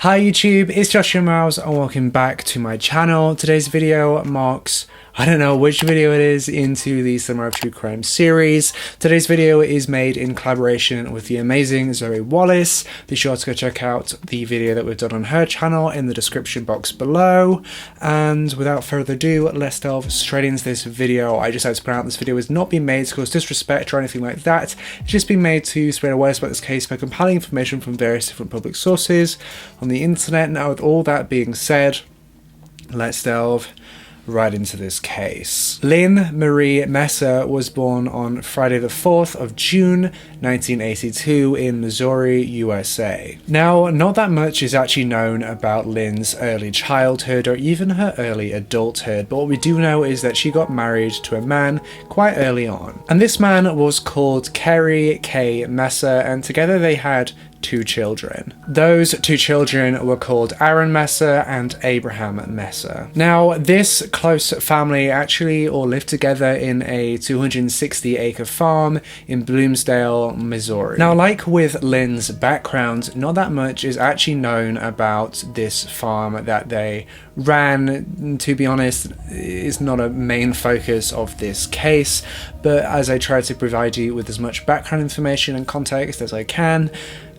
Hi YouTube, it's Joshua Miles and welcome back to my channel. Today's video marks, I don't know which video it is into the Summer of True Crime series. Today's video is made in collaboration with the amazing Zoe Wallace. Be sure to go check out the video that we've done on her channel in the description box below. And without further ado, let's delve straight into this video. I just like to point out this video has not been made to cause disrespect or anything like that. It's just been made to spread awareness about this case by compiling information from various different public sources on the internet. Now, with all that being said, let's delve right into this case. Lynn Marie Messer was born on Friday the 4th of June 1982 in Missouri, USA. Now, not that much is actually known about Lynn's early childhood or even her early adulthood, but what we do know is that she got married to a man quite early on. And this man was called Kerry K. Messer, and together they had 2 children. Those 2 children were called Aaron Messer and Abraham Messer. Now, this close family actually all lived together in a 260-acre farm in Bloomsdale, Missouri. Now, like with Lynn's background, not that much is actually known about this farm that they ran. To be honest, is not a main focus of this case, but as I try to provide you with as much background information and context as I can,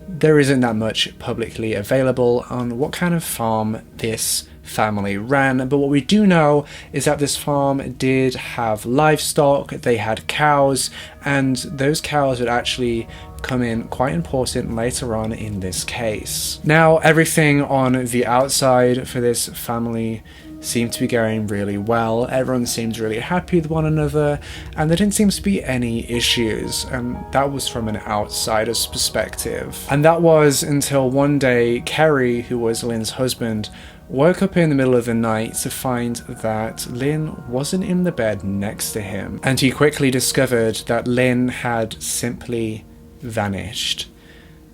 there isn't that much publicly available on what kind of farm this family ran. But what we do know is that this farm did have livestock, they had cows, and those cows would actually come in quite important later on in this case. Now, everything on the outside for this family seemed to be going really well. Everyone seemed really happy with one another, and there didn't seem to be any issues, and that was from an outsider's perspective. And that was until one day Kerry, who was Lynn's husband, woke up in the middle of the night to find that Lynn wasn't in the bed next to him, and he quickly discovered that Lynn had simply vanished.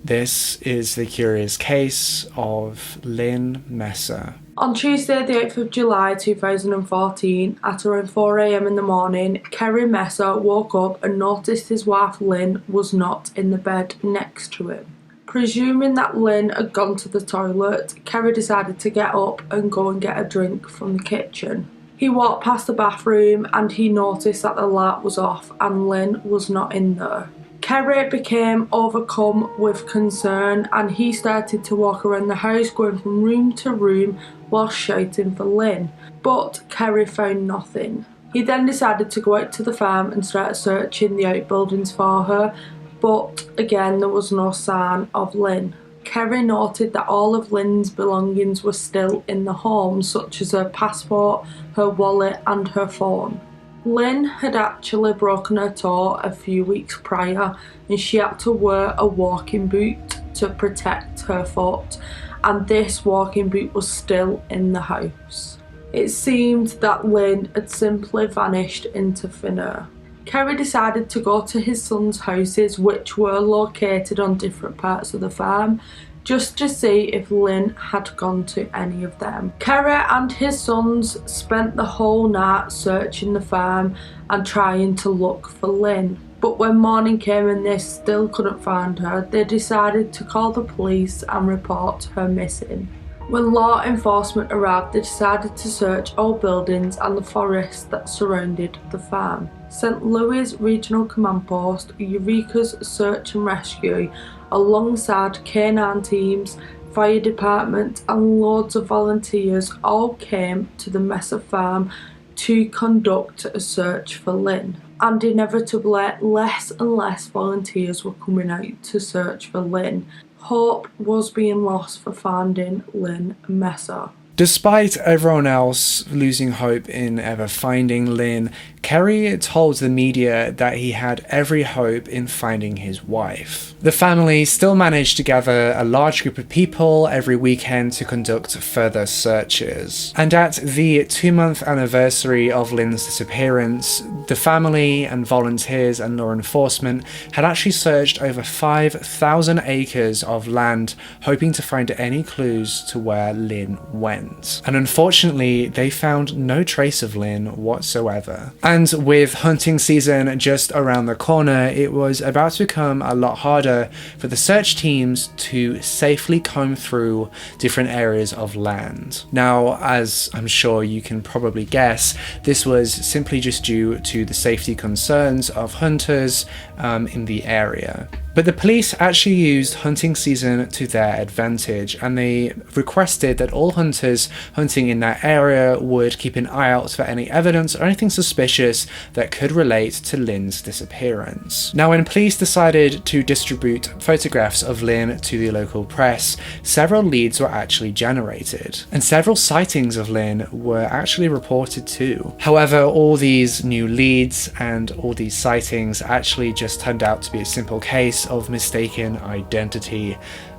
This is the curious case of Lynn Messer. On Tuesday the 8th of July 2014, at around 4 AM in the morning, Kerry Messer woke up and noticed his wife Lynn was not in the bed next to him. Presuming that Lynn had gone to the toilet, Kerry decided to get up and go and get a drink from the kitchen. He walked past the bathroom and he noticed that the light was off and Lynn was not in there. Kerry became overcome with concern and he started to walk around the house, going from room to room while shouting for Lynn, but Kerry found nothing. He then decided to go out to the farm and start searching the outbuildings for her, but again there was no sign of Lynn. Kerry noted that all of Lynn's belongings were still in the home, such as her passport, her wallet and her phone. Lynn had actually broken her toe a few weeks prior and she had to wear a walking boot to protect her foot, and this walking boot was still in the house. It seemed that Lynn had simply vanished into thin air. Kerry decided to go to his son's houses, which were located on different parts of the farm, just to see if Lynn had gone to any of them. Kerry and his sons spent the whole night searching the farm and trying to look for Lynn. But when morning came and they still couldn't find her, they decided to call the police and report her missing. When law enforcement arrived, they decided to search all buildings and the forest that surrounded the farm. St. Louis Regional Command Post, Eureka's Search and Rescue, alongside K9 teams, fire department and loads of volunteers all came to the Messer farm to conduct a search for Lynn. And inevitably, less and less volunteers were coming out to search for Lynn. Hope was being lost for finding Lynn Messer. Despite everyone else losing hope in ever finding Lynn, Kerry told the media that he had every hope in finding his wife. The family still managed to gather a large group of people every weekend to conduct further searches. And at the 2-month anniversary of Lynn's disappearance, the family and volunteers and law enforcement had actually searched over 5,000 acres of land, hoping to find any clues to where Lynn went. And unfortunately, they found no trace of Lynn whatsoever. And And with hunting season just around the corner, it was about to become a lot harder for the search teams to safely comb through different areas of land. Now, as I'm sure you can probably guess, this was simply just due to the safety concerns of hunters in the area. But the police actually used hunting season to their advantage, and they requested that all hunters hunting in that area would keep an eye out for any evidence or anything suspicious that could relate to Lynn's disappearance. Now, when police decided to distribute photographs of Lynn to the local press, several leads were actually generated, and several sightings of Lynn were actually reported too. However, all these new leads and all these sightings actually just turned out to be a simple case of mistaken identity,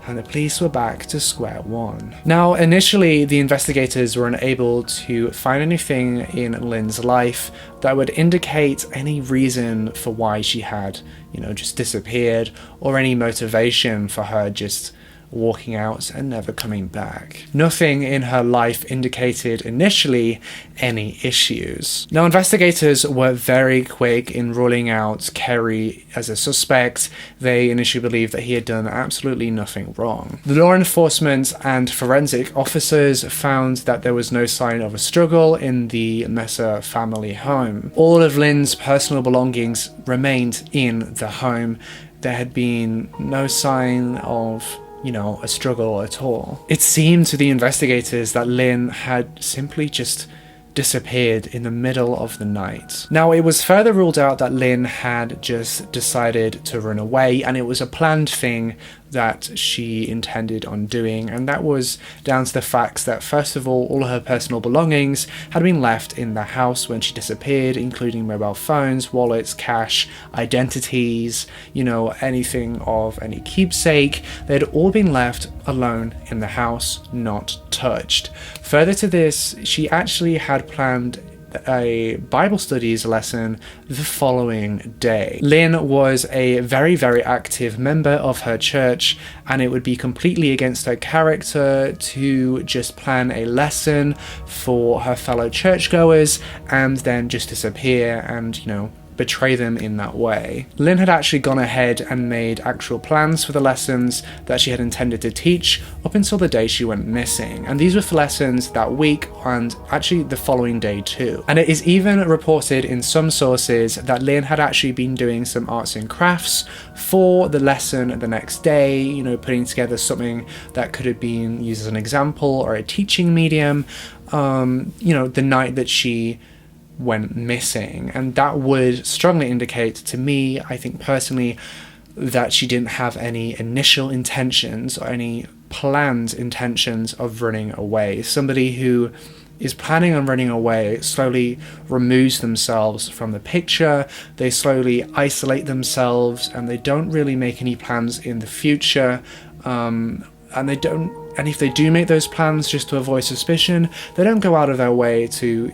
and the police were back to square one. Now, initially, the investigators were unable to find anything in Lynn's life that would indicate any reason for why she had, just disappeared, or any motivation for her just walking out and never coming back. Nothing in her life indicated initially any issues. Now, investigators were very quick in ruling out Kerry as a suspect. They initially believed that he had done absolutely nothing wrong. The law enforcement and forensic officers found that there was no sign of a struggle in the Messer family home. All of Lynn's personal belongings remained in the home. There had been no sign of a struggle at all. It seemed to the investigators that Lynn had simply just disappeared in the middle of the night. Now, it was further ruled out that Lynn had just decided to run away, and it was a planned thing that she intended on doing, and that was down to the fact that, first of all her personal belongings had been left in the house when she disappeared, including mobile phones, wallets, cash, identities, anything of any keepsake. They had all been left alone in the house, not touched. Further to this, she actually had planned a Bible studies lesson the following day. Lynn was a very, very active member of her church, and it would be completely against her character to just plan a lesson for her fellow churchgoers and then just disappear and, betray them in that way. Lynn had actually gone ahead and made actual plans for the lessons that she had intended to teach up until the day she went missing, and these were for lessons that week and actually the following day too. And it is even reported in some sources that Lynn had actually been doing some arts and crafts for the lesson the next day, putting together something that could have been used as an example or a teaching medium, the night that she went missing. And that would strongly indicate to me, I think personally, that she didn't have any initial intentions or any planned intentions of running away. Somebody who is planning on running away slowly removes themselves from the picture, they slowly isolate themselves, and they don't really make any plans in the future, and if they do make those plans just to avoid suspicion, they don't go out of their way to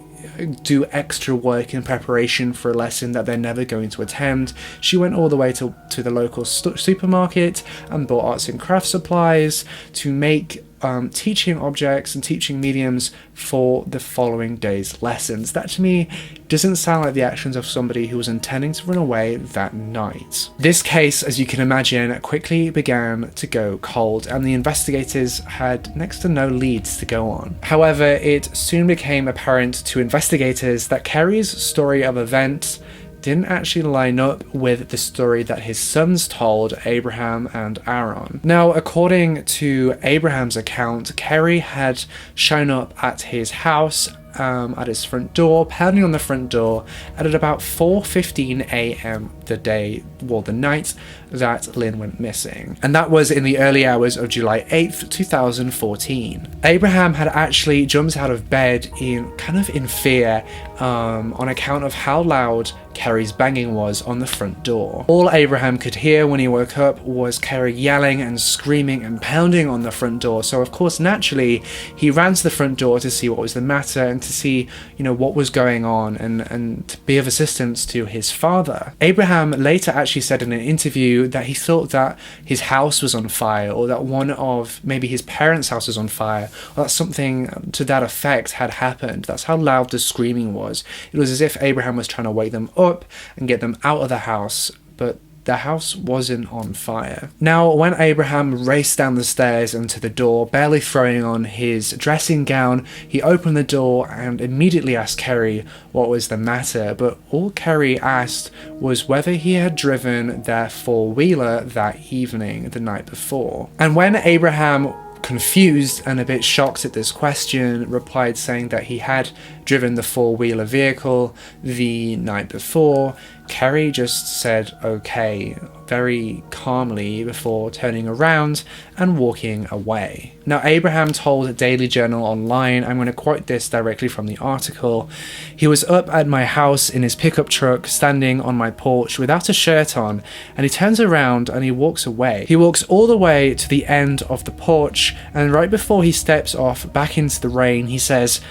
do extra work in preparation for a lesson that they're never going to attend. She went all the way to the local supermarket and bought arts and craft supplies to make teaching objects and teaching mediums for the following day's lessons. That to me doesn't sound like the actions of somebody who was intending to run away that night. This case, as you can imagine, quickly began to go cold, and the investigators had next to no leads to go on. However, it soon became apparent to investigators that Kerry's story of events didn't actually line up with the story that his sons told, Abraham and Aaron. Now, according to Abraham's account, Kerry had shown up at his house at his front door, pounding on the front door at about 4:15 a.m. the night that Lynn went missing. And that was in the early hours of July 8th, 2014. Abraham had actually jumped out of bed in fear on account of how loud Kerry's banging was on the front door. All Abraham could hear when he woke up was Kerry yelling and screaming and pounding on the front door. So of course, naturally, he ran to the front door to see what was the matter, and and to see, what was going on and to be of assistance to his father. Abraham later actually said in an interview that he thought that his house was on fire, or that one of maybe his parents' house was on fire, or that something to that effect had happened. That's how loud the screaming was. It was as if Abraham was trying to wake them up and get them out of the house, but the house wasn't on fire. Now, when Abraham raced down the stairs and to the door, barely throwing on his dressing gown, he opened the door and immediately asked 𝐒𝐑 what was the matter, but all 𝐒𝐑 asked was whether he had driven their four-wheeler that evening, the night before. And when Abraham, confused and a bit shocked at this question, replied saying that he had driven the four-wheeler vehicle the night before, 𝐒𝐑 just said okay very calmly before turning around and walking away. Now, Abraham told Daily Journal Online, I'm going to quote this directly from the article, "He was up at my house in his pickup truck, standing on my porch without a shirt on, and he turns around and he walks away. He walks all the way to the end of the porch, and right before he steps off back into the rain, he says,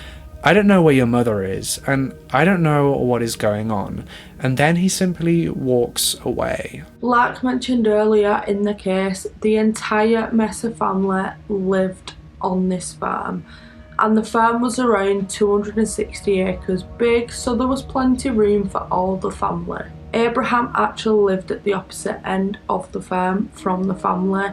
'I don't know where your mother is, and I don't know what is going on.' And then he simply walks away." Like mentioned earlier in the case, the entire Messer family lived on this farm, and the farm was around 260 acres big, so there was plenty of room for all the family. Abraham actually lived at the opposite end of the farm from the family,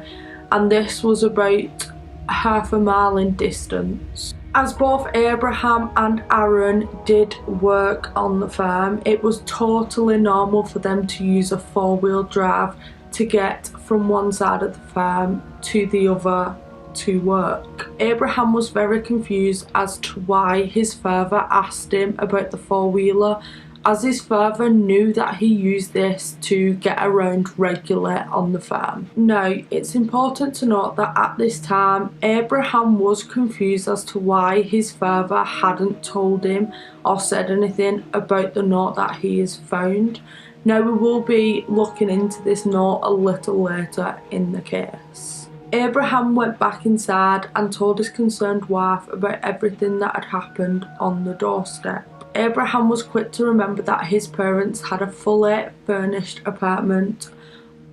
and this was about half a mile in distance. As both Abraham and Aaron did work on the farm, it was totally normal for them to use a four-wheel drive to get from one side of the farm to the other to work. Abraham was very confused as to why his father asked him about the four-wheeler, as his father knew that he used this to get around regularly on the farm. Now, it's important to note that at this time, Abraham was confused as to why his father hadn't told him or said anything about the note that he has found. Now, we will be looking into this note a little later in the case. Abraham went back inside and told his concerned wife about everything that had happened on the doorstep. Abraham was quick to remember that his parents had a fully furnished apartment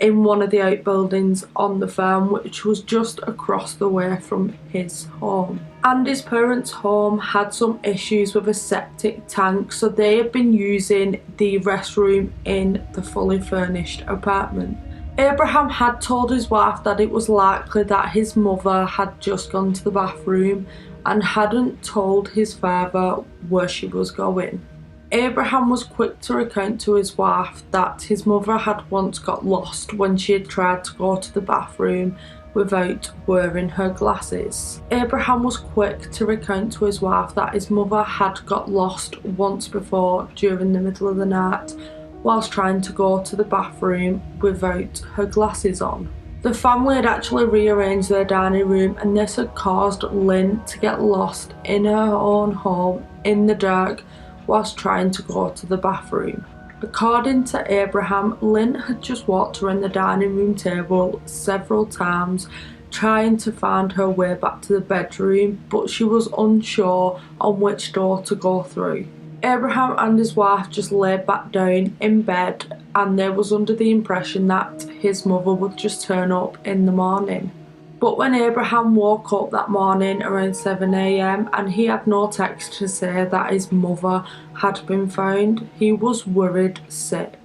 in one of the outbuildings on the farm, which was just across the way from his home. And his parents' home had some issues with a septic tank, so they had been using the restroom in the fully furnished apartment. Abraham had told his wife that it was likely that his mother had just gone to the bathroom and hadn't told his father where she was going. Abraham was quick to recount to his wife that his mother had once got lost when she had tried to go to the bathroom without wearing her glasses. Abraham was quick to recount to his wife that his mother had got lost once before during the middle of the night whilst trying to go to the bathroom without her glasses on. The family had actually rearranged their dining room, and this had caused Lynn to get lost in her own home in the dark whilst trying to go to the bathroom. According to Abraham, Lynn had just walked around the dining room table several times trying to find her way back to the bedroom, but she was unsure on which door to go through. Abraham and his wife just lay back down in bed, and they was under the impression that his mother would just turn up in the morning. But when Abraham woke up that morning around 7 AM and he had no text to say that his mother had been found, he was worried sick.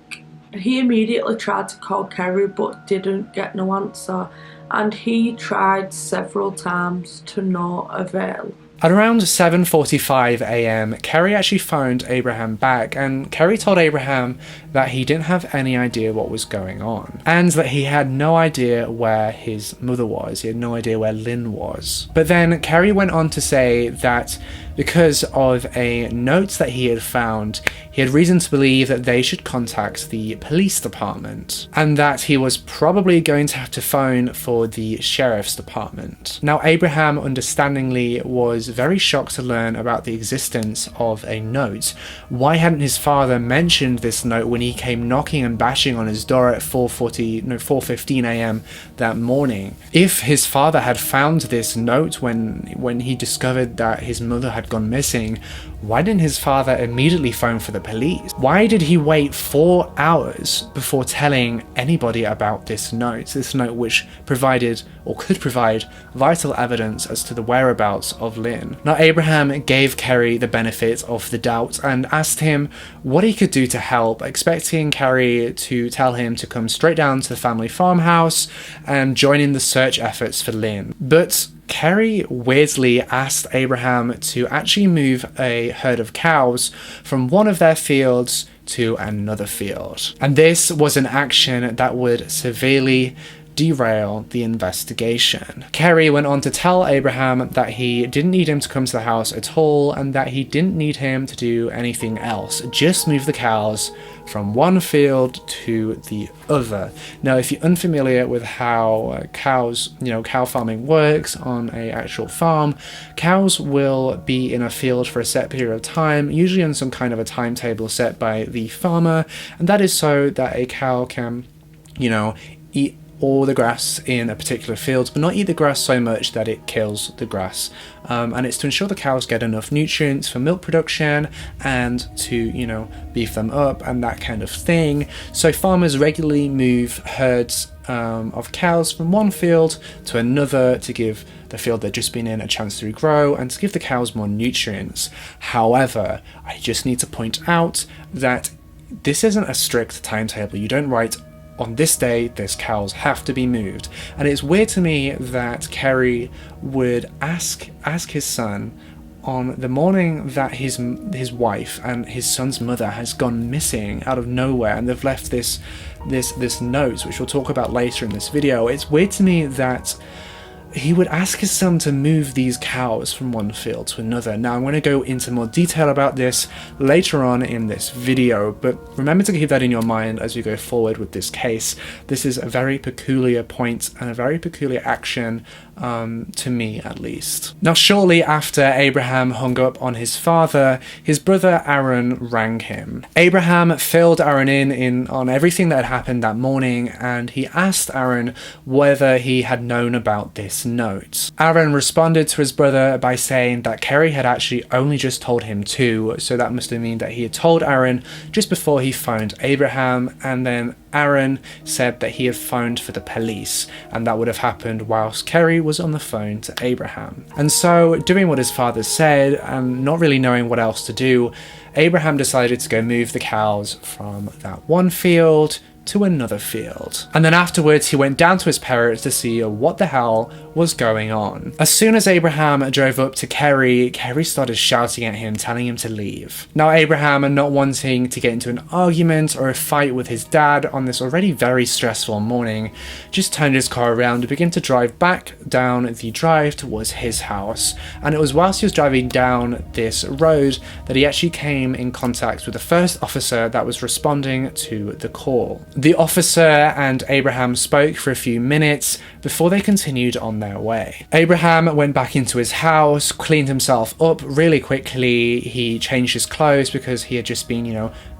He immediately tried to call 𝐒𝐑 but didn't get no answer, and he tried several times to no avail. At around 7:45 AM, 𝐒𝐑 actually phoned Abraham back, and 𝐒𝐑 told Abraham that he didn't have any idea what was going on, and that he had no idea where his mother was. He had no idea where Lynn was. But then 𝐒𝐑 went on to say that because of a note that he had found, he had reason to believe that they should contact the police department, and that he was probably going to have to phone for the sheriff's department. Now, Abraham understandingly was very shocked to learn about the existence of a note. Why hadn't his father mentioned this note when he came knocking and bashing on his door at 4:15 AM that morning? If his father had found this note when he discovered that his mother had had gone missing, why didn't his father immediately phone for the police? Why did he wait 4 hours before telling anybody about this note which provided or could provide vital evidence as to the whereabouts of Lynn? Now, Abraham gave Kerry the benefit of the doubt and asked him what he could do to help, expecting Kerry to tell him to come straight down to the family farmhouse and join in the search efforts for Lynn. But Kerry weirdly asked Abraham to actually move a herd of cows from one of their fields to another field. And this was an action that would severely derail the investigation. Kerry went on to tell Abraham that he didn't need him to come to the house at all and that he didn't need him to do anything else, just move the cows from one field to the other. Now, if you're unfamiliar with how cow farming works on a actual farm, cows will be in a field for a set period of time, usually on some kind of a timetable set by the farmer, and that is so that a cow can, eat all the grass in a particular field, but not eat the grass so much that it kills the grass. And it's to ensure the cows get enough nutrients for milk production and to, beef them up and that kind of thing. So farmers regularly move herds of cows from one field to another to give the field they've just been in a chance to regrow and to give the cows more nutrients. However, I just need to point out that this isn't a strict timetable. You don't write, on this day, these cows have to be moved. And it's weird to me that Kerry would ask his son on the morning that his wife and his son's mother has gone missing out of nowhere, and they've left this note, which we'll talk about later in this video. It's weird to me that he would ask his son to move these cows from one field to another. Now, I'm going to go into more detail about this later on in this video, but remember to keep that in your mind as we go forward with this case. This is a very peculiar point and a very peculiar action, to me at least. Now, shortly after Abraham hung up on his father, his brother Aaron rang him. Abraham filled Aaron in on everything that had happened that morning, and he asked Aaron whether he had known about this note. Aaron responded to his brother by saying that Kerry had actually only just told him too, so that must have meant that he had told Aaron just before he phoned Abraham, and then Aaron said that he had phoned for the police, and that would have happened whilst Kerry was on the phone to Abraham. And so, doing what his father said and not really knowing what else to do, Abraham decided to go move the cows from that one field to another field. And then afterwards he went down to his parents to see what the hell was going on. As soon as Abraham drove up to Kerry started shouting at him, telling him to leave. Now, Abraham, not wanting to get into an argument or a fight with his dad on this already very stressful morning, just turned his car around and began to drive back down the drive towards his house. And it was whilst he was driving down this road that he actually came in contact with the first officer that was responding to the call. The officer and Abraham spoke for a few minutes before they continued on their way. Abraham went back into his house, cleaned himself up really quickly. He changed his clothes because he had just been,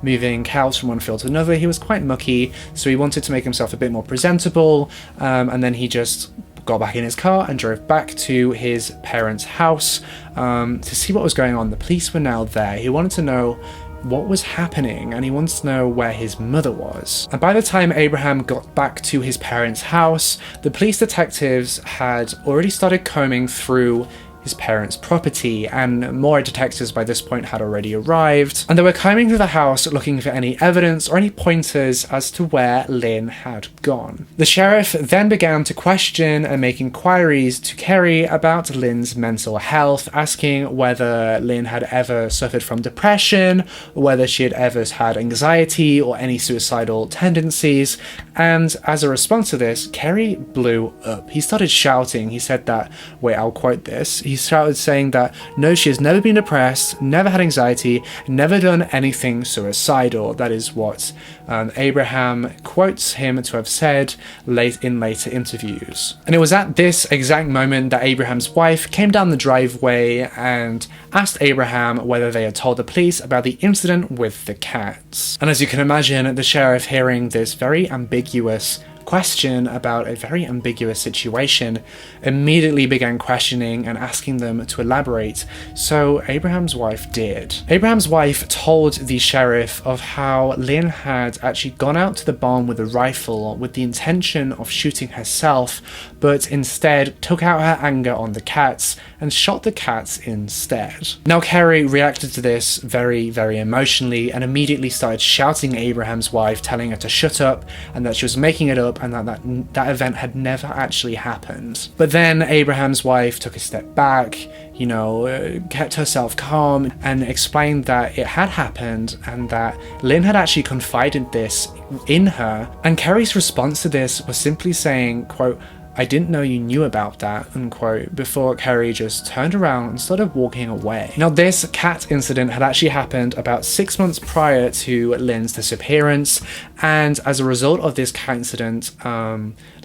moving cows from one field to another. He was quite mucky, so he wanted to make himself a bit more presentable, and then he just got back in his car and drove back to his parents' house to see what was going on. The police were now there. He wanted to know what was happening, and he wanted to know where his mother was. And by the time Abraham got back to his parents' house, the police detectives had already started combing through his parents' property, and more detectives by this point had already arrived, and they were combing through the house looking for any evidence or any pointers as to where Lynn had gone. The sheriff then began to question and make inquiries to Kerry about Lynn's mental health, asking whether Lynn had ever suffered from depression, or whether she had ever had anxiety or any suicidal tendencies. And as a response to this, Kerry blew up. He started shouting. He said that, wait, I'll quote this. He started saying that, no, she has never been depressed, never had anxiety, never done anything suicidal. That is what Abraham quotes him to have said in later interviews. And it was at this exact moment that Abraham's wife came down the driveway and asked Abraham whether they had told the police about the incident with the cats. And as you can imagine, the sheriff, hearing this very ambiguous question about a very ambiguous situation, immediately began questioning and asking them to elaborate. So Abraham's wife did. Abraham's wife told the sheriff of how Lynn had actually gone out to the barn with a rifle with the intention of shooting herself, but instead took out her anger on the cats and shot the cats instead. Now Carrie reacted to this very, very emotionally and immediately started shouting at Abraham's wife, telling her to shut up and that she was making it up and that event had never actually happened. But then Abraham's wife took a step back, you know, kept herself calm and explained that it had happened and that Lynn had actually confided this in her. And Carrie's response to this was simply saying, quote, "I didn't know you knew about that," unquote, before Carrie just turned around and started walking away. Now this cat incident had actually happened about 6 months prior to Lynn's disappearance, and as a result of this cat incident,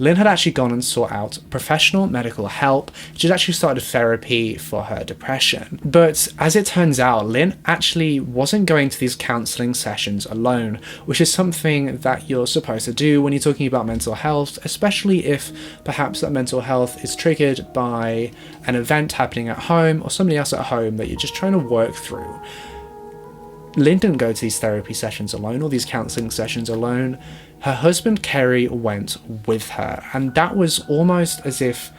Lynn had actually gone and sought out professional medical help. She'd actually started therapy for her depression. But as it turns out, Lynn actually wasn't going to these counselling sessions alone, which is something that you're supposed to do when you're talking about mental health, especially if perhaps that mental health is triggered by an event happening at home or somebody else at home that you're just trying to work through. Lynn didn't go to these therapy sessions alone or these counselling sessions alone. Her husband Kerry went with her, and that was almost as if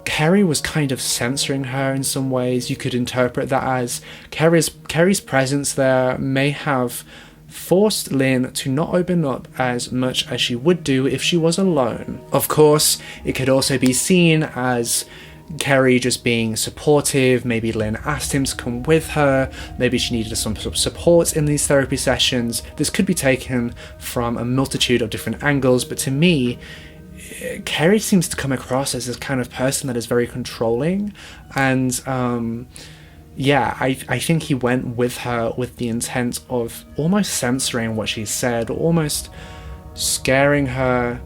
Kerry was kind of censoring her in some ways. You could interpret that as Kerry's presence there may have forced Lynn to not open up as much as she would do if she was alone. Of course, it could also be seen as Kerry just being supportive. Maybe Lynn asked him to come with her, maybe she needed some sort of support in these therapy sessions. This could be taken from a multitude of different angles, but to me, Kerry seems to come across as this kind of person that is very controlling, and yeah, I think he went with her with the intent of almost censoring what she said, almost scaring her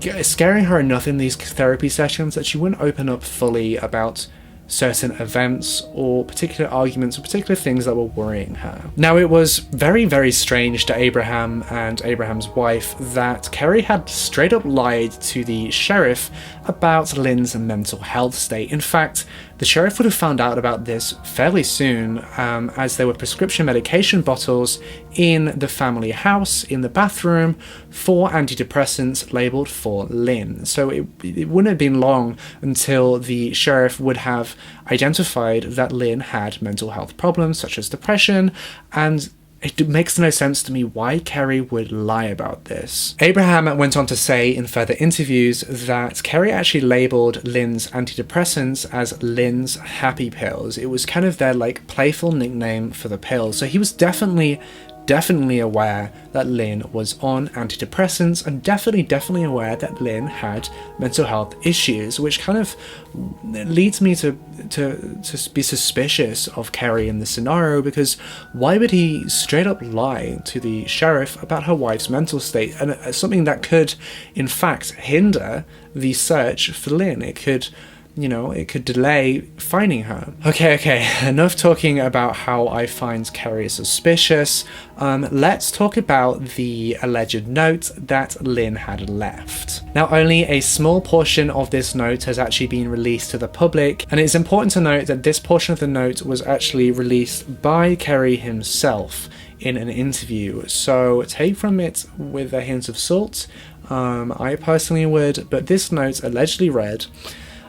enough in these therapy sessions that she wouldn't open up fully about certain events or particular arguments or particular things that were worrying her. Now, it was very, very strange to Abraham and Abraham's wife that Kerry had straight up lied to the sheriff about Lynn's mental health state. In fact, the sheriff would have found out about this fairly soon, as there were prescription medication bottles in the family house, in the bathroom, for antidepressants labelled for Lynn. So it wouldn't have been long until the sheriff would have identified that Lynn had mental health problems such as depression, and it makes no sense to me why Kerry would lie about this. Abraham went on to say in further interviews that Kerry actually labelled Lynn's antidepressants as Lynn's happy pills. It was kind of their like playful nickname for the pills. So he was definitely aware that Lynn was on antidepressants, and definitely aware that Lynn had mental health issues, which kind of leads me to be suspicious of Kerry in this scenario, because why would he straight up lie to the sheriff about her wife's mental state, and something that could in fact hinder the search for Lynn? It could, you know, it could delay finding her. Okay, enough talking about how I find Kerry suspicious. Let's talk about the alleged note that Lynn had left. Now, only a small portion of this note has actually been released to the public, and it's important to note that this portion of the note was actually released by Kerry himself in an interview, so take from it with a hint of salt. I personally would, but this note allegedly read,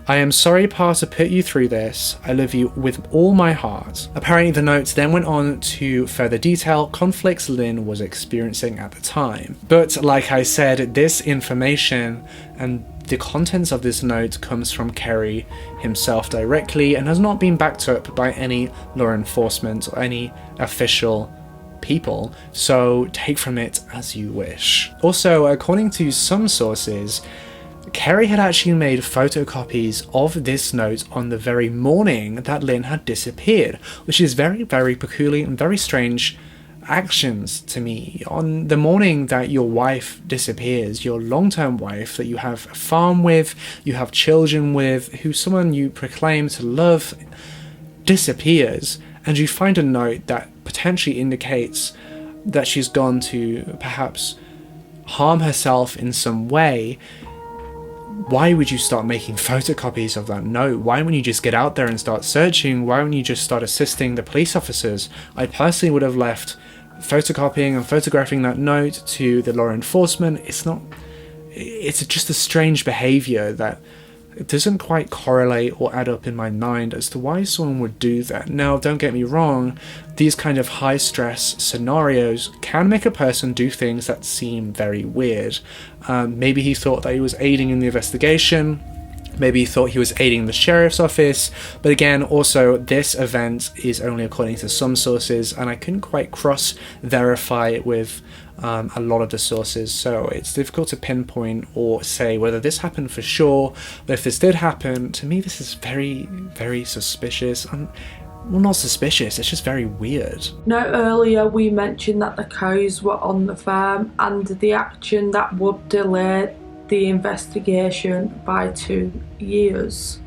"I am sorry, Pa, to put you through this. I love you with all my heart." Apparently the note then went on to further detail conflicts Lynn was experiencing at the time. But like I said, this information and the contents of this note comes from Kerry himself directly and has not been backed up by any law enforcement or any official people, so take from it as you wish. Also, according to some sources, Kerry had actually made photocopies of this note on the very morning that Lynn had disappeared, which is very, very peculiar and very strange actions to me. On the morning that your wife disappears, your long-term wife that you have a farm with, you have children with, who someone you proclaim to love, disappears, and you find a note that potentially indicates that she's gone to perhaps harm herself in some way, why would you start making photocopies of that note? Why wouldn't you just get out there and start searching? Why wouldn't you just start assisting the police officers? I personally would have left photocopying and photographing that note to the law enforcement. It's just a strange behavior that it doesn't quite correlate or add up in my mind as to why someone would do that. Now, don't get me wrong, these kind of high stress scenarios can make a person do things that seem very weird. Maybe he thought that he was aiding in the investigation. Maybe he thought he was aiding the sheriff's office. But again, also, this event is only according to some sources, and I couldn't quite cross-verify it with a lot of the sources, so it's difficult to pinpoint or say whether this happened for sure. But if this did happen, to me this is very, very suspicious. Well, not suspicious, it's just very weird. Now, earlier we mentioned that the cows were on the farm and the action that would delay the investigation by 2 years.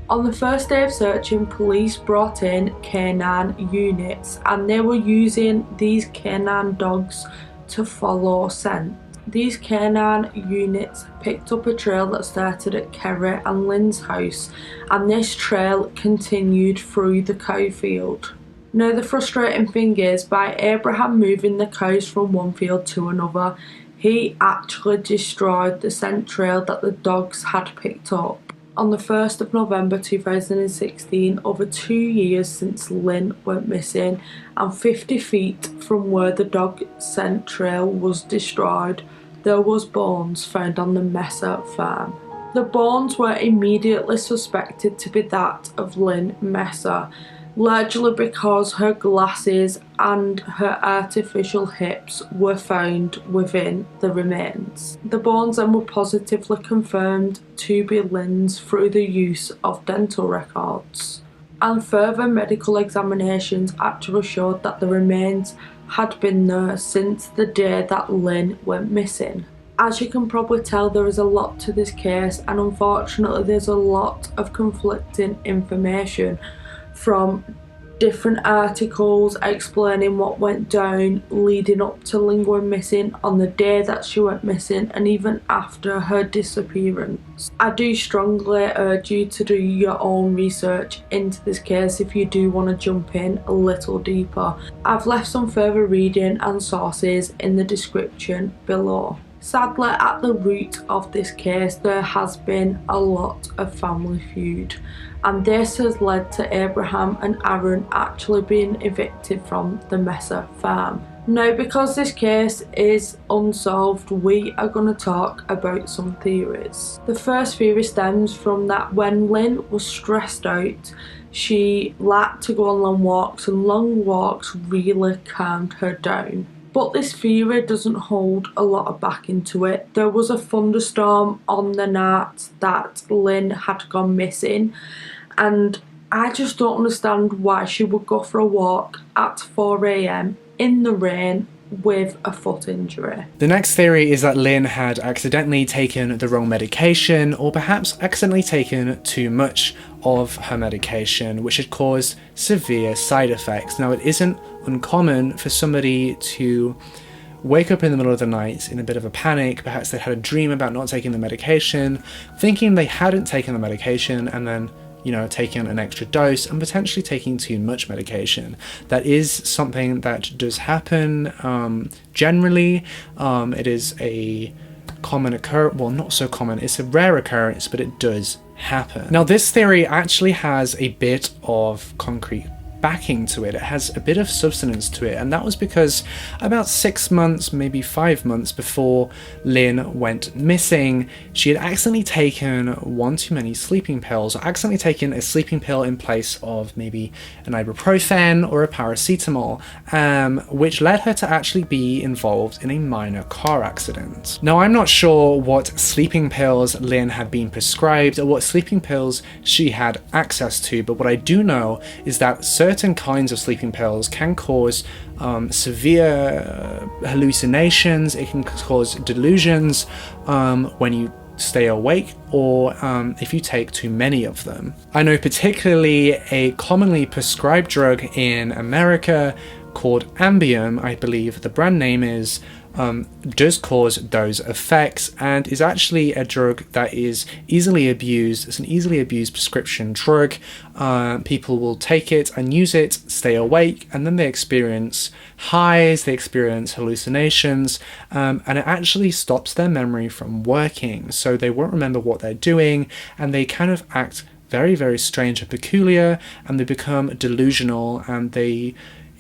On the first day of searching, police brought in canine units, and they were using these canine dogs to follow scent. These canine units picked up a trail that started at Kerry and Lynn's house, and this trail continued through the cow field. Now, the frustrating thing is, by Abraham moving the cows from one field to another, he actually destroyed the scent trail that the dogs had picked up. On the 1st of November 2016, over 2 years since Lynn went missing, and 50 feet from where the dog scent trail was destroyed, there was bones found on the Messer farm. The bones were immediately suspected to be that of Lynn Messer, largely because her glasses and her artificial hips were found within the remains. The bones then were positively confirmed to be Lynn's through the use of dental records, and further medical examinations actually showed that the remains had been there since the day that Lynn went missing. As you can probably tell, there is a lot to this case, and unfortunately there's a lot of conflicting information from different articles explaining what went down leading up to Lynn going missing, on the day that she went missing, and even after her disappearance. I do strongly urge you to do your own research into this case if you do want to jump in a little deeper. I've left some further reading and sources in the description below. Sadly, at the root of this case, there has been a lot of family feud, and this has led to Abraham and Aaron actually being evicted from the Messer farm. Now, because this case is unsolved, we are going to talk about some theories. The first theory stems from that when Lynn was stressed out, she liked to go on long walks, and long walks really calmed her down. But this theory doesn't hold a lot of backing to it. There was a thunderstorm on the night that Lynn had gone missing, and I just don't understand why she would go for a walk at 4 AM in the rain with a foot injury. The next theory is that Lynn had accidentally taken the wrong medication, or perhaps accidentally taken too much of her medication, which had caused severe side effects. Now, it isn't uncommon for somebody to wake up in the middle of the night in a bit of a panic. Perhaps they had a dream about not taking the medication, thinking they hadn't taken the medication, and then taking an extra dose and potentially taking too much medication. That is something that does happen generally. It is a common occurrence, well, not so common, it's a rare occurrence, but it does happen. Now, this theory actually has a bit of concrete backing to it. It has a bit of substance to it, and that was because about 6 months, maybe 5 months before Lynn went missing, she had accidentally taken one too many sleeping pills, or accidentally taken a sleeping pill in place of maybe an ibuprofen or a paracetamol, which led her to actually be involved in a minor car accident. Now, I'm not sure what sleeping pills Lynn had been prescribed or what sleeping pills she had access to, but what I do know is that certain kinds of sleeping pills can cause severe hallucinations. It can cause delusions when you stay awake, or if you take too many of them. I know particularly a commonly prescribed drug in America called Ambien, I believe the brand name is, does cause those effects and is actually a drug that is easily abused. It's an easily abused prescription drug. People will take it and use it, stay awake, and then they experience highs, they experience hallucinations, and it actually stops their memory from working. So they won't remember what they're doing, and they kind of act very, very strange and peculiar, and they become delusional, and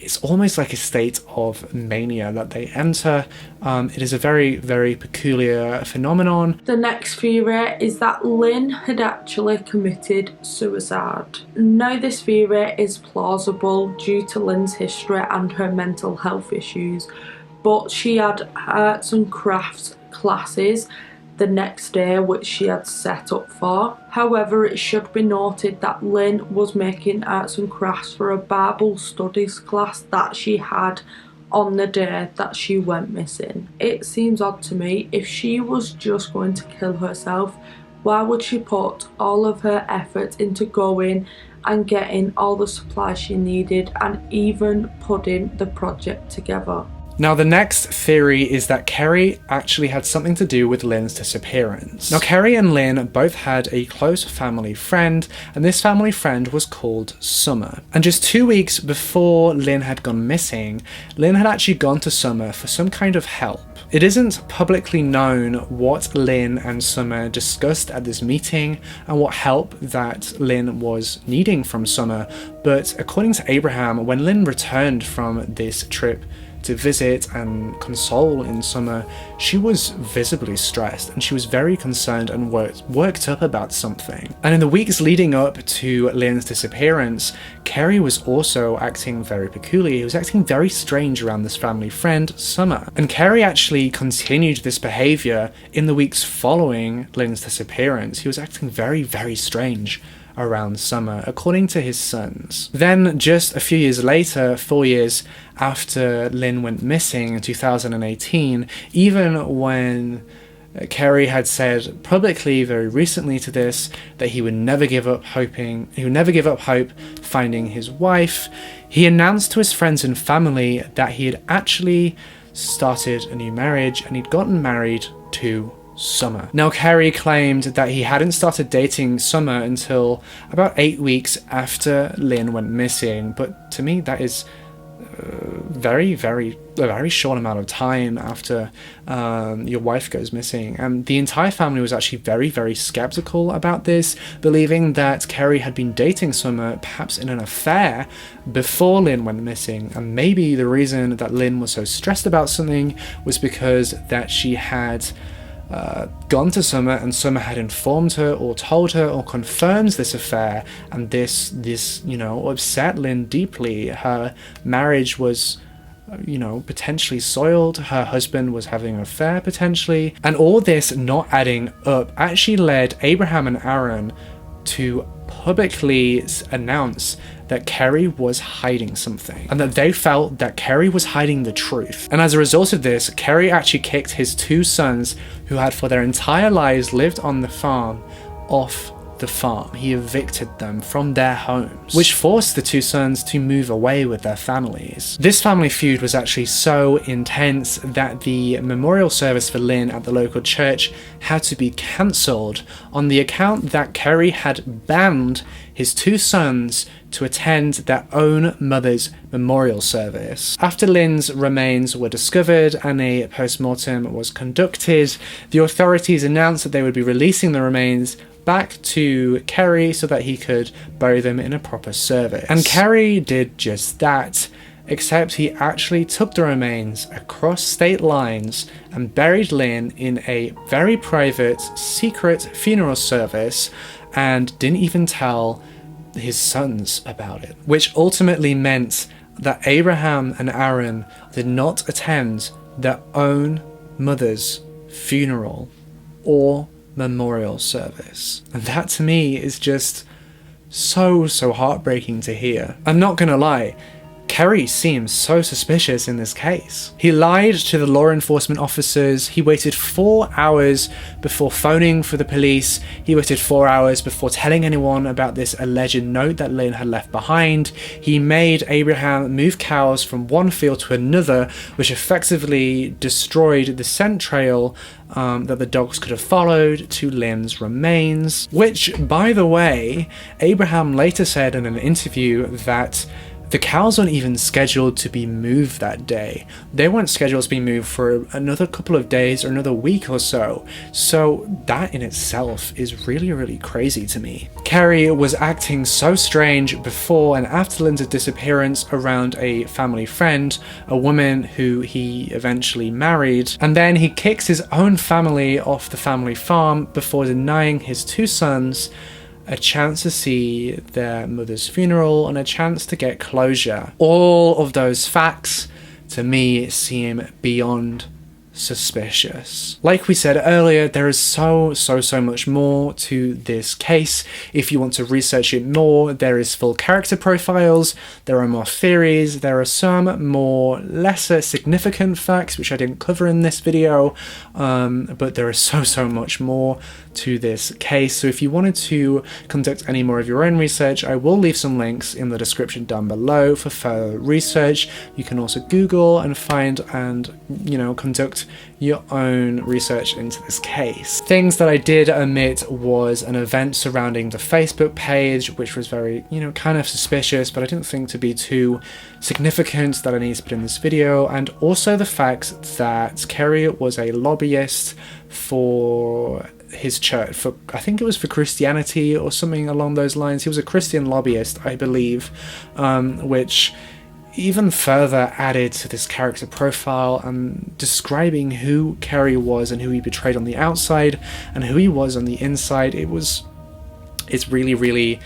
it's almost like a state of mania that they enter. It is a very, very peculiar phenomenon. The next theory is that Lynn had actually committed suicide. Now, this theory is plausible due to Lynn's history and her mental health issues, but she had arts and crafts classes the next day which she had set up for. However, it should be noted that Lynn was making arts and crafts for a Bible studies class that she had on the day that she went missing. It seems odd to me. If she was just going to kill herself, why would she put all of her effort into going and getting all the supplies she needed and even putting the project together? Now, the next theory is that 𝐒𝐑 actually had something to do with Lynn's disappearance. Now, 𝐒𝐑 and Lynn both had a close family friend, and this family friend was called Summer. And just 2 weeks before Lynn had gone missing, Lynn had actually gone to Summer for some kind of help. It isn't publicly known what Lynn and Summer discussed at this meeting and what help that Lynn was needing from Summer, but according to Abraham, when Lynn returned from this trip to visit and console in Summer, she was visibly stressed and she was very concerned and worked up about something. And in the weeks leading up to Lynn's disappearance, 𝐒𝐑 was also acting very peculiar. He was acting very strange around this family friend, Summer. And 𝐒𝐑 actually continued this behavior in the weeks following Lynn's disappearance. He was acting very, very strange around Summer, according to his sons. Then, just a few years later, 4 years after Lynn went missing in 2018, even when 𝐒𝐑 had said publicly very recently to this that he would never give up hope finding his wife, he announced to his friends and family that he had actually started a new marriage and he'd gotten married to Summer. Now, 𝐒𝐑 claimed that he hadn't started dating Summer until about 8 weeks after Lynn went missing, but to me that is a very short amount of time after your wife goes missing. And the entire family was actually very, very skeptical about this, believing that 𝐒𝐑 had been dating Summer, perhaps in an affair, before Lynn went missing. And maybe the reason that Lynn was so stressed about something was because that she had gone to Summer and Summer had informed her or told her or confirmed this affair, and this upset Lynn deeply. Her marriage was potentially soiled. Her husband was having an affair potentially, and all this not adding up actually led Abraham and Aaron to publicly announce that 𝐒𝐑 was hiding something, and that they felt that 𝐒𝐑 was hiding the truth. And as a result of this, 𝐒𝐑 actually kicked his 2 sons, who had for their entire lives lived on the farm, off the farm. He evicted them from their homes, which forced the 2 sons to move away with their families. This family feud was actually so intense that the memorial service for Lynn at the local church had to be cancelled on the account that 𝐒𝐑 had banned his 2 sons to attend their own mother's memorial service. After Lynn's remains were discovered and a post-mortem was conducted, the authorities announced that they would be releasing the remains back to 𝐒𝐑 so that he could bury them in a proper service. And 𝐒𝐑 did just that, except he actually took the remains across state lines and buried Lynn in a very private, secret funeral service, and didn't even tell his sons about it, which ultimately meant that Abraham and Aaron did not attend their own mother's funeral or memorial service. And that to me is just so heartbreaking to hear. I'm not gonna lie, Kerry seems so suspicious in this case. He lied to the law enforcement officers. He waited 4 hours before phoning for the police. He waited 4 hours before telling anyone about this alleged note that Lynn had left behind. He made Abraham move cows from one field to another, which effectively destroyed the scent trail that the dogs could have followed to Lynn's remains. Which, by the way, Abraham later said in an interview that the cows weren't even scheduled to be moved that day. They weren't scheduled to be moved for another couple of days or another week or so. So that in itself is really, really crazy to me. Kerry was acting so strange before and after Lynn's disappearance around a family friend, a woman who he eventually married. And then he kicks his own family off the family farm before denying his 2 sons a chance to see their mother's funeral and a chance to get closure. All of those facts, to me, seem beyond suspicious. Like we said earlier, there is so much more to this case. If you want to research it more, there is full character profiles, there are more theories, there are some more lesser significant facts which I didn't cover in this video, but there is so much more to this case. So if you wanted to conduct any more of your own research, I will leave some links in the description down below for further research. You can also Google and find and, you know, conduct your own research into this case. Things that I did omit was an event surrounding the Facebook page, which was very, you know, kind of suspicious, but I didn't think to be too significant that I need to put in this video, and also the fact that Kerry was a lobbyist for his church, for I think it was for Christianity or something along those lines. He was a Christian lobbyist, I believe, which even further added to this character profile and describing who Kerry was and who he betrayed on the outside and who he was on the inside. It's really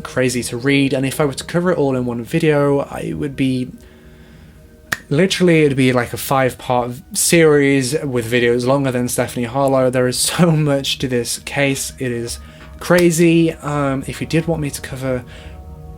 crazy to read, and if I were to cover it all in one video, it'd be like a 5-part series with videos longer than Stephanie Harlow. There is so much to this case. It is crazy. If you did want me to cover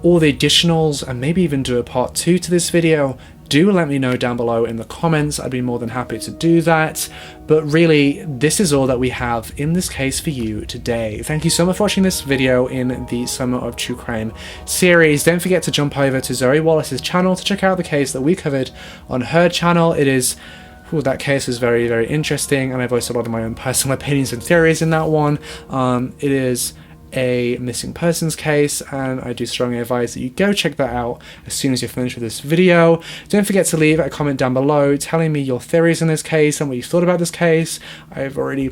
all the additionals and maybe even do a part 2 to this video, do let me know down below in the comments. I'd be more than happy to do that. But really, this is all that we have in this case for you today. Thank you so much for watching this video in the Summer of True Crime series. Don't forget to jump over to Zoe Wallace's channel to check out the case that we covered on her channel. That case is very interesting, and I voiced a lot of my own personal opinions and theories in that one. It is a missing persons case, and I do strongly advise that you go check that out as soon as you're finished with this video. Don't forget to leave a comment down below telling me your theories in this case and what you thought about this case. I've already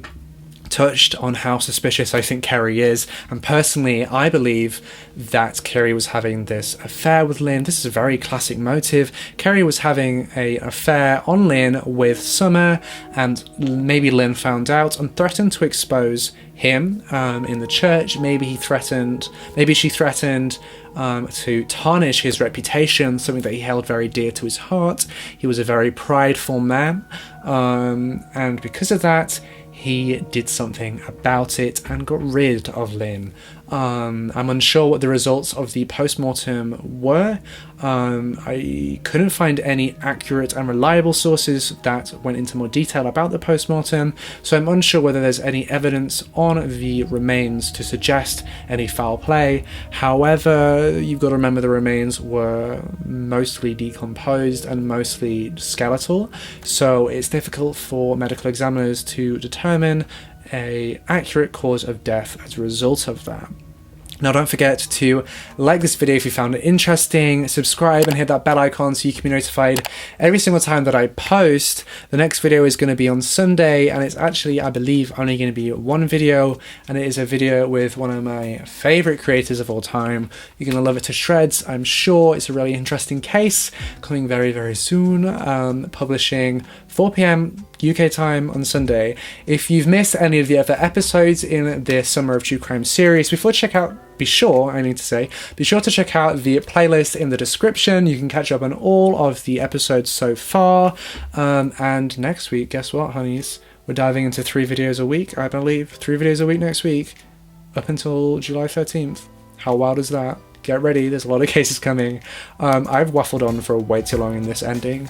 touched on how suspicious I think Kerry is, and personally I believe that Kerry was having this affair with Lynn. This is a very classic motive. Kerry was having an affair on Lynn with Summer, and maybe Lynn found out and threatened to expose him in the church. Maybe she threatened to tarnish his reputation, something that he held very dear to his heart. He was a very prideful man, and because of that he did something about it and got rid of Lynn. I'm unsure what the results of the post-mortem were. I couldn't find any accurate and reliable sources that went into more detail about the post-mortem, so I'm unsure whether there's any evidence on the remains to suggest any foul play. However, you've got to remember the remains were mostly decomposed and mostly skeletal, so it's difficult for medical examiners to determine an accurate cause of death as a result of that. Now don't forget to like this video if you found it interesting, subscribe and hit that bell icon so you can be notified every single time that I post. The next video is going to be on Sunday, and it's actually, I believe, only going to be one video, and it is a video with one of my favourite creators of all time. You're going to love it to shreds, I'm sure. It's a really interesting case, coming very soon, publishing 4 PM UK time on Sunday. If you've missed any of the other episodes in the Summer of True Crime series, be sure to check out the playlist in the description. You can catch up on all of the episodes so far. And next week, guess what, honeys? We're diving into 3 videos a week, I believe. 3 videos a week next week, up until July 13th. How wild is that? get ready, there's a lot of cases coming. I've waffled on for way too long in this ending.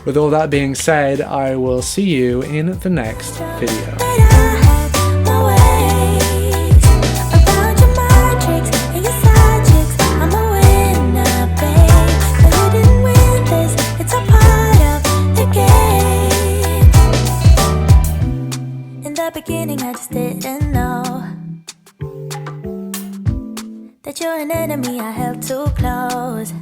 With all that being said, I will see you in the next video. Beginning, I just didn't know that you're an enemy I held too close.